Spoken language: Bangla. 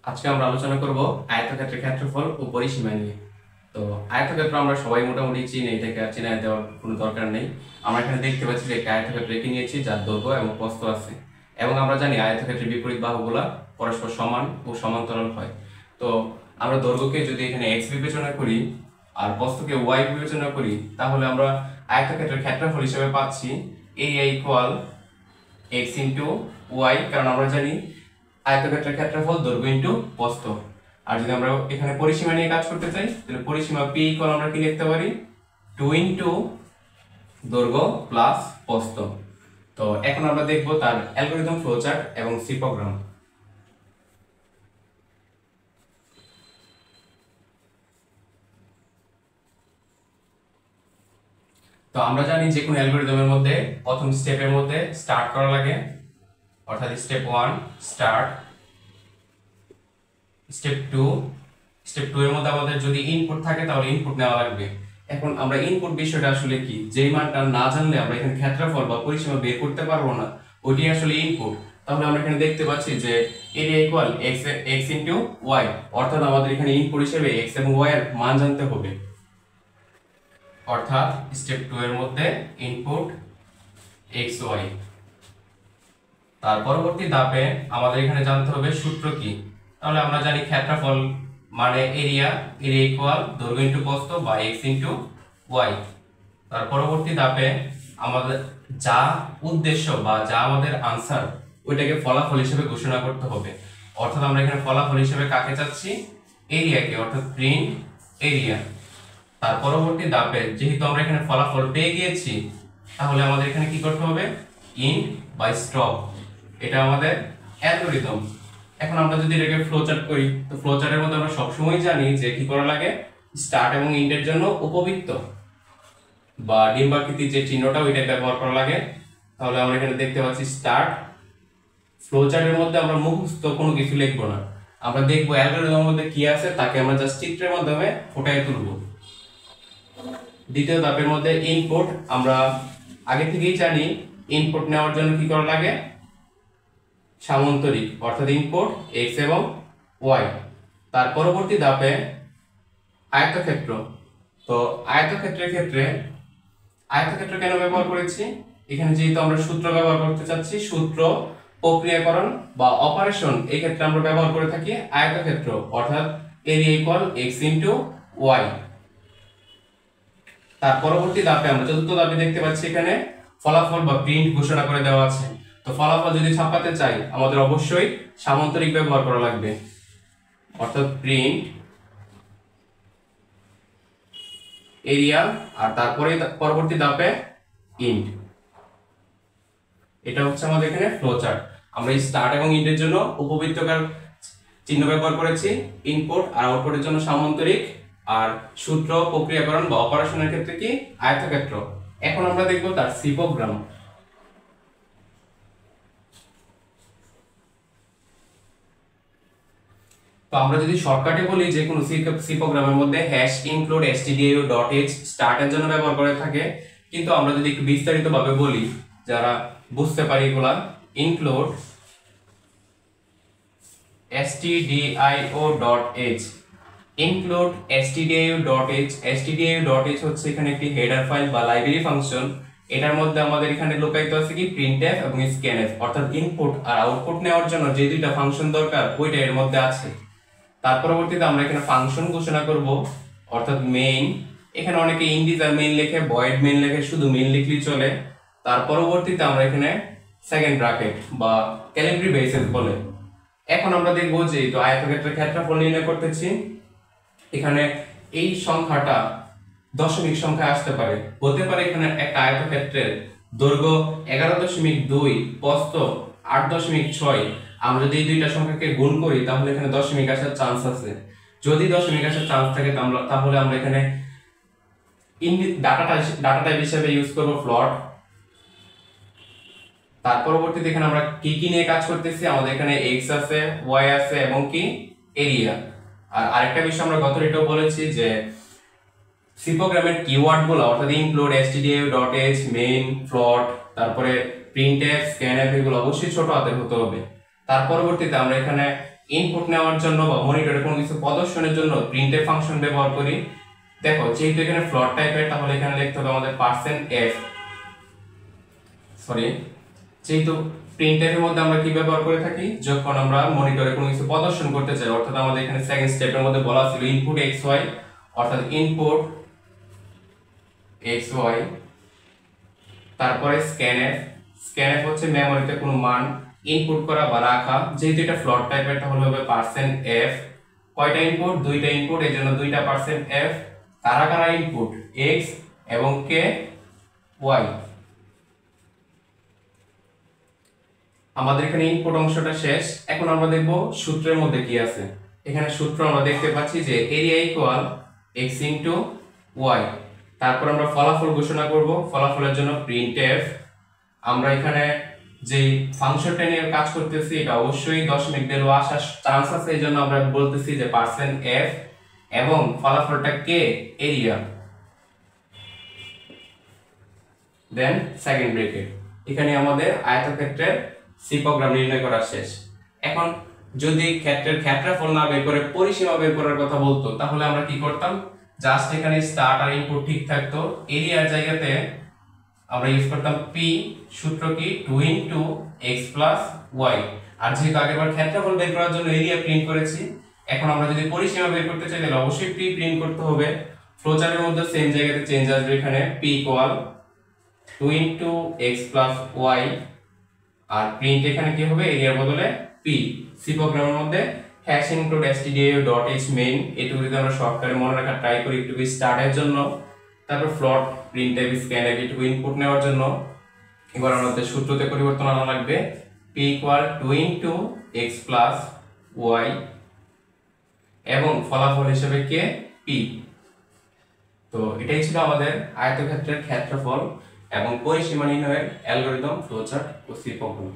আজকে আমরা আলোচনা করব আয়তক্ষেত্রের ক্ষেত্রফল ও পরিসীমা নিয়ে। তো আয়তক্ষেত্র আমরা সবাই মোটামুটি চিনি, এটাকে আর চিনায় দেওয়ার কোনো দরকার নেই। আমরা এখানে দেখতে পাচ্ছি যে একটা আয়তক্ষেত্র এঁকে নিয়েছি যার দৈর্ঘ্য এবং প্রস্থ আছে, এবং আমরা জানি আয়তক্ষেত্রের বিপরীত বাহুগুলা পরস্পর সমান ও সমান্তরাল হয়। তো আমরা দৈর্ঘ্যকে যদি এখানে x বিবেচনা করি আর প্রস্থকে y বিবেচনা করি, তাহলে আমরা আয়তক্ষেত্রের ক্ষেত্রফল হিসেবে পাচ্ছি area equal x into Y, কারণ আমরা জানি আয়তক্ষেত্রের ক্ষেত্রফল দৈর্ঘ্য ইন্টু প্রস্থ। আর যদি আমরা এখানে পরিসীমা নিয়ে কাজ করতে চাই, তাহলে পরিসীমা p ইকুয়াল আমরা কি লিখতে পারি 2 ইন্টু দৈর্ঘ্য প্লাস প্রস্থ। তো এখন আমরা দেখব তার অ্যালগরিদম, ফ্লোচার্ট এবং সি প্রোগ্রাম। তো আমরা জানি যে কোনো অ্যালগরিদমের মধ্যে প্রথম স্টেপের মধ্যে স্টার্ট করা লাগে, অর্থাৎ স্টেপ 1 স্টার্ট, স্টেপ 2 এর মধ্যে আমাদের যদি ইনপুট থাকে তাহলে ইনপুট নেওয়া লাগবে। এখন আমরা ইনপুট বিষয়টা আসলে কি, যেই মানটা না জানলে আমরা এখানে ক্ষেত্রফল বা পরিসীমা বের করতে পারবো না, ওইটাই আসলে ইনপুট। তাহলে আমরা এখানে দেখতে পাচ্ছি যে area equal x into y, অর্থাৎ আমাদের এখানে ইনপুট হিসেবে x এবং y এর মান জানতে হবে। অর্থাৎ স্টেপ 2 এর মধ্যে ইনপুট x y। তার পরবর্তী ধাপে আমাদের এখানে জানতে হবে সূত্র কি। তাহলে আমরা জানি ক্ষেত্রফল মানে এরিয়া ইকুয়াল দৈর্ঘ্য ইনটু প্রস্থ বা x ইনটু y। তার পরবর্তী ধাপে আমাদের যা উদ্দেশ্য বা যা আমাদের আনসার, ওইটাকে ফলাফল হিসেবে ঘোষণা করতে হবে। অর্থাৎ আমরা এখানে ফলাফল হিসেবে কাকে চাচ্ছি, এরিয়াকে, অর্থাৎ প্রিন্ট এরিয়া। তার পরবর্তী ধাপে যেহেতু আমরা এখানে ফলাফল পেয়ে গিয়েছি, তাহলে আমাদের এখানে কি করতে হবে, ইন্ট বাই স্টপ, এটা আমাদের অ্যালগরিদম। এখন আমরা যদি এটাকে ফ্লোচার্ট করি, তো ফ্লোচার্টের মধ্যে আমরা সবসময় জানি যে কি করা লাগে, স্টার্ট এবং ইন্ডের জন্য উপবৃত্ত বা ডিম্বাকৃতির যে চিহ্নটা ওইটা ব্যবহার করা লাগে। তাহলে আমরা এখানে দেখতে পাচ্ছি স্টার্ট। ফ্লোচার্টের মধ্যে আমরা মুখস্থ কোনো কিছু লিখবো না, আমরা দেখবো অ্যালগরিদমের মধ্যে কি আছে, তাকে আমরা জাস্ট চিত্রের মাধ্যমে ফুটিয়ে তুলব। দ্বিতীয় ধাপের মধ্যে ইনপুট, আমরা আগে থেকেই জানি ইনপুট নেওয়ার জন্য কি করা লাগে, সামান্তরিক, অর্থাৎ ইনপুট x এবং y। তার পরবর্তী ধাপে আয়তক্ষেত্র। তো আয়তক্ষেত্র কেন ব্যবহার করেছি, এখানে যেহেতু আমরা সূত্র ব্যবহার করতে চাচ্ছি, সূত্র, প্রক্রিয়াকরণ বা অপারেশন, এই ক্ষেত্রে আমরা ব্যবহার করে থাকি আয়তক্ষেত্র, অর্থাৎ area equal x into y। তার পরবর্তী ধাপে আমরা চতুর্থ ধাপে দেখতে পাচ্ছি এখানে ফলাফল বা প্রিন্ট ঘোষণা করে দেওয়া আছে। তো ফলাফল যদি ছাপাতে চাই আমাদের অবশ্যই সামান্তরিক ব্যবহার করা লাগবে, অর্থাৎ প্রিন্ট এরিয়া, আর তারপরে পরবর্তী ধাপে ইন্ট। এটা হচ্ছে আমাদের এখানে ফ্লোচার্ট। আমরা এই স্টার্ট এবং ইন্টের জন্য উপবৃত্তাকার চিহ্ন ব্যবহার করেছি, ইনপুট আর আউটপুটের জন্য সামান্তরিক, আর সূত্র, প্রক্রিয়াকরণ বা অপারেশনের ক্ষেত্রে কি আয়তক্ষেত্র। এখন আমরা দেখব তার সি প্রোগ্রাম। তো আমরা যদি শর্টকাটে বলি, যে কোনো সি প্রোগ্রামের মধ্যে হ্যাশ ইনক্লুড stdio.h স্টার্ট এর জন্য ব্যবহার করে থাকে, কিন্তু আমরা যদি একটু বিস্তারিতভাবে বলি যারা বুঝতে পারি এগুলা, ইনক্লুড stdio.h, ইনক্লুড stdio.h হচ্ছে এখানে একটি হেডার ফাইল বা লাইব্রেরি ফাংশন। এটার মধ্যে আমাদের এখানে লোকায়িত আছে কি printf এবং scanf, অর্থাৎ ইনপুট আর আউটপুট নেওয়ার জন্য যে দুইটা ফাংশন দরকার ওইটা এর মধ্যে আছে। তার পরবর্তীতে আমরা এখানে ফাংশন ঘোষণা করব, অর্থাৎ মেইন। এখানে অনেকে ইন্টিজার মেইন লেখে, ভয়েড মেইন লেখে, শুধু মেইন লিখলেই চলে। তার পরবর্তীতে আমরা এখানে সেকেন্ড ব্র্যাকেট বা ক্যালিব্রি বেসিস বলে। এখন আমরা দেখব যে তো আয়তক্ষেত্রের ক্ষেত্রফল নির্ণয় করতেছি, এখানে এই সংখ্যাটা দশমিক সংখ্যা আসতে পারে, হতে পারে এখানে একটা আয়তক্ষেত্রের দৈর্ঘ্য 11.2, প্রস্থ 8.6। আমরা যদি এই দুইটা সংখ্যাকে গুণ করি তাহলে এখানে দশমিক আসার চান্স আছে। যদি দশমিক আসার চান্স থাকে তাহলে আমরা এখানে ডাটা টাইপ হিসেবে ইউজ করব ফ্লোট। তার পরবর্তীতে এখানে আমরা কি কি নিয়ে কাজ করতেছি, আমাদের এখানে x আছে, y আছে এবং কি এরিয়া। আর আরেকটা বিষয় আমরা গত রেটেও বলেছি যে সি প্রোগ্রামের কিওয়ার্ডগুলো, অর্থাৎ ইনক্লুড stdio.h, মেইন, ফ্লোট, তারপরে printf, scanf, এগুলো অবশ্যই ছোট হাতের হতে হবে। তার পরবর্তীতে আমরা এখানে ইনপুট নেওয়ার জন্য বা মনিটরে কোনো কিছু প্রদর্শনের জন্য প্রিন্টএফ ফাংশন ব্যবহার করি। দেখো যেহেতু এখানে ফ্লোট টাইপের, তাহলে এখানে লিখতে হবে আমাদের %f, সরি, যেহেতু প্রিন্টএফ এর মধ্যে আমরা কি ব্যবহার করে থাকি যখন আমরা মনিটরে কোনো কিছু প্রদর্শন করতে চাই, অর্থাৎ আমাদের এখানে সেকেন্ড স্টেপের মধ্যে বলা ছিল ইনপুট xy, অর্থাৎ ইনপুট xy, তারপরে scanf, scanf হচ্ছে মেমরিতে কোনো মান ইনপুট করা বা রাখা, যেহেতু এটা ফ্লোট টাইপের তাহলে হবে %f, কয়টা ইনপুট, দুইটা ইনপুট, এজন্য দুইটা %f, কারা কারা ইনপুট, x এবং k y। আমাদের এখানে ইনপুট অংশটা শেষ। এখন আমরা দেখব সূত্রের মধ্যে কি আছে। এখানে সূত্র আমরা দেখতে পাচ্ছি যে area equal x into y। তারপর আমরা ফলাফল ঘোষণা করব। ফলাফলের জন্য printf, আমরা এখানে যে ফাংশনটা নিয়ে কাজ করতেছি এটা অবশ্যই দশমিক ভ্যালু আসার চান্স আছে, এইজন্য আমরা বলতেছি যে %f এবং ফলাফলটা k area, then second bracket. এখানে আমাদের আয়তক্ষেত্রের সি প্রোগ্রাম নির্ণয় করা শেষ। এখন যদি ক্ষেত্রের ক্ষেত্রফল না বের করে পরিসীমা বের করার কথা বলতো, তাহলে আমরা কি করতাম, জাস্ট এখানে স্টার্ট আর ইনপুট ঠিক থাকতো, এরিয়ার জায়গাতে আমরা ইউজ করতাম p, সূত্র কি 2 ইনটু x প্লাস y। আর যেহেতু আগেরবার ক্ষেত্রফল বের করার জন্য এরিয়া প্রিন্ট করেছি, এখন আমরা যদি পরিসীমা বের করতে চাই তাহলে অবশ্যই p প্রিন্ট করতে হবে। ফ্লোচার্টের মধ্যে সেম জায়গাতে চেঞ্জ আসবে, এখানে p equal 2 into x plus y, আর প্রিন্ট এখানে কি হবে, এরিয়ার বদলে p। সি প্রোগ্রামের মধ্যে #stdio.h main, এটুকু যদি আমরা শর্টকাটে মনে রাখার ট্রাই করি একটু স্টার্টের জন্য, তারপর ফ্লোট, প্রিন্টএফ, স্ক্যানএফ এটুকু ইনপুট নেওয়ার জন্য। এবার আমাদের সূত্রতে পরিবর্তন আনা লাগবে, p equal 2 into x plus y এবং ফলাফল হিসেবে কে p। তো এটাই ছিল আমাদের আয়তক্ষেত্রের ক্ষেত্রফল এবং পরিসীমা নির্ণয়ের অ্যালগরিদম, ফ্লোচার্ট ও সি প্রোগ্রাম।